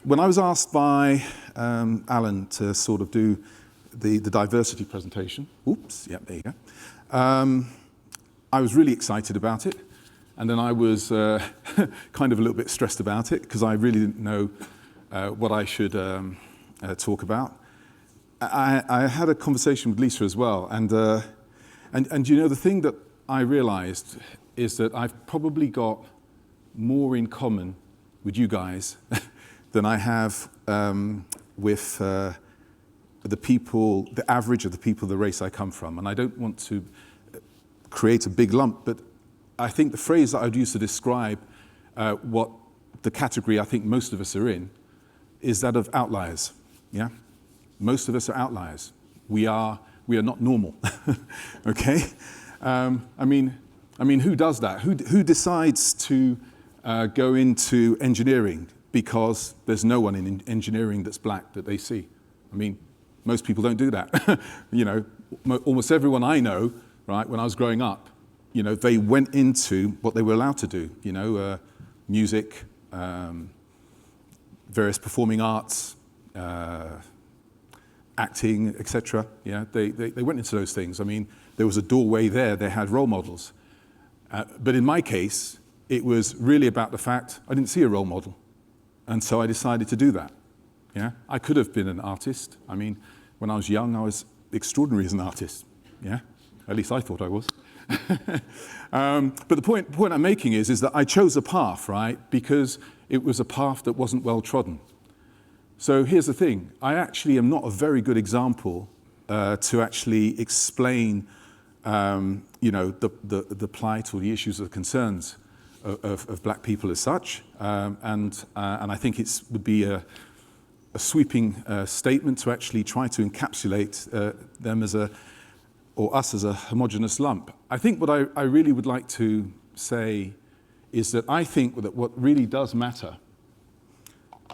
when I was asked by Alan to sort of do the diversity presentation, oops, yeah, there you go, I was really excited about it. And then I was kind of a little bit stressed about it because I really didn't know what I should talk about. I had a conversation with Lisa as well, and you know, the thing that I realized is that I've probably got more in common with you guys than I have with the people, the average of the people, the race I come from. And I don't want to create a big lump, but I think the phrase that I'd use to describe what the category I think most of us are in is that of outliers. Yeah, most of us are outliers. We are not normal. Okay, I mean, who does that? Who decides to go into engineering because there's no one in engineering that's black that they see? I mean, most people don't do that. You know, almost everyone I know, right, when I was growing up, you know, they went into what they were allowed to do, you know, music, various performing arts, acting, etc. Yeah, they went into those things. I mean, there was a doorway there, they had role models. But in my case, it was really about the fact I didn't see a role model. And so I decided to do that. Yeah, I could have been an artist. I mean, when I was young, I was extraordinary as an artist. Yeah, at least I thought I was. But the point I'm making is that I chose a path, right, because it was a path that wasn't well trodden. So here's the thing: I actually am not a very good example to actually explain, you know, the plight or the issues or the concerns of black people as such, and I think it would be a sweeping statement to actually try to encapsulate them as or us as a homogeneous lump. I think what I really would like to say is that I think that what really does matter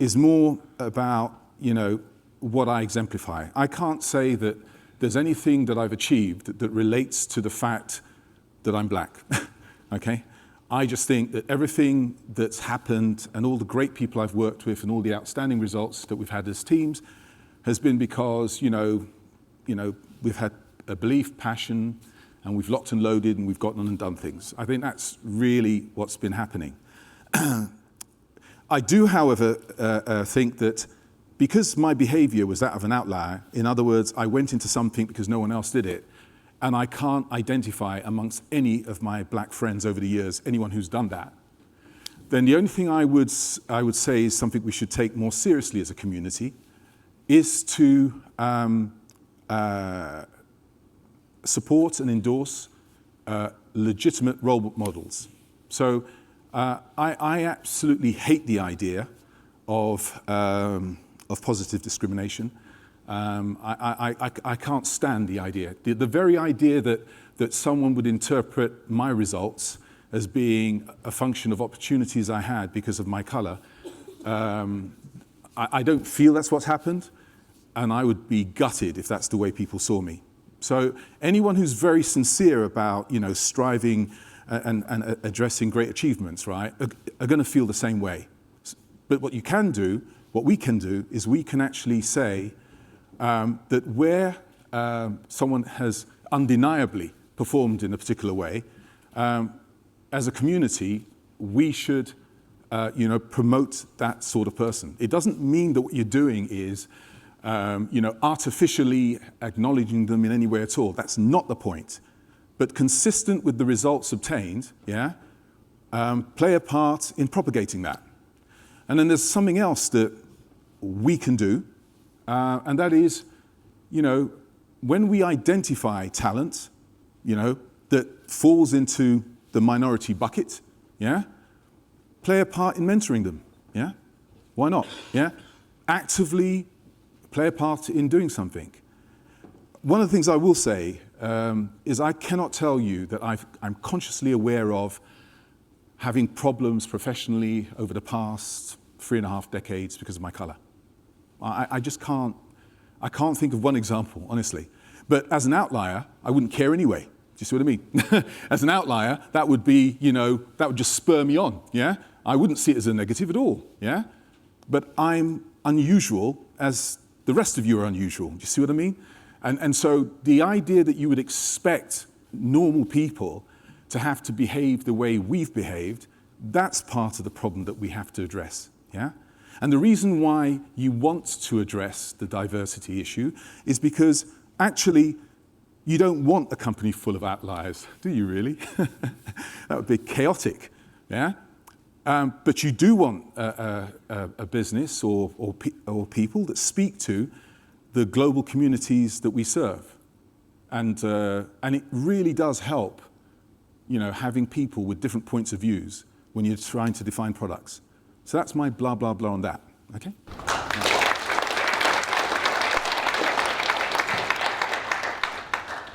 is more about, you know, what I exemplify. I can't say that there's anything that I've achieved that relates to the fact that I'm black, okay? I just think that everything that's happened and all the great people I've worked with and all the outstanding results that we've had as teams has been because, you know, we've had a belief, passion, and we've locked and loaded and we've gotten on and done things. I think that's really what's been happening. I do, however, think that because my behavior was that of an outlier, in other words, I went into something because no one else did it, and I can't identify amongst any of my black friends over the years anyone who's done that, then the only thing I would say is something we should take more seriously as a community is to support and endorse legitimate role models. So I absolutely hate the idea of positive discrimination. I can't stand the idea. The very idea that someone would interpret my results as being a function of opportunities I had because of my color, I don't feel that's what's happened, and I would be gutted if that's the way people saw me. So anyone who's very sincere about, you know, striving and addressing great achievements, right, are going to feel the same way. But what we can do, is we can actually say that where someone has undeniably performed in a particular way, as a community, we should, you know, promote that sort of person. It doesn't mean that what you're doing is, you know, artificially acknowledging them in any way at all. That's not the point. But consistent with the results obtained, yeah, play a part in propagating that. And then there's something else that we can do, and that is, you know, when we identify talent, you know, that falls into the minority bucket, yeah, play a part in mentoring them, yeah? Why not, yeah? Actively play a part in doing something. One of the things I will say is I cannot tell you that I'm consciously aware of having problems professionally over the past 3.5 decades because of my color. I just can't, I can't think of one example, honestly. But as an outlier, I wouldn't care anyway. Do you see what I mean? As an outlier, that would be, you know, that would just spur me on, yeah? I wouldn't see it as a negative at all, yeah? but I'm unusual as the rest of you are unusual. Do you see what I mean? And so the idea that you would expect normal people to have to behave the way we've behaved, that's part of the problem that we have to address, yeah? And the reason why you want to address the diversity issue is because actually you don't want a company full of outliers, do you really? That would be chaotic, yeah? But you do want a business or people that speak to the global communities that we serve. And it really does help, you know, having people with different points of views when you're trying to define products. So that's my blah, blah, blah on that, okay?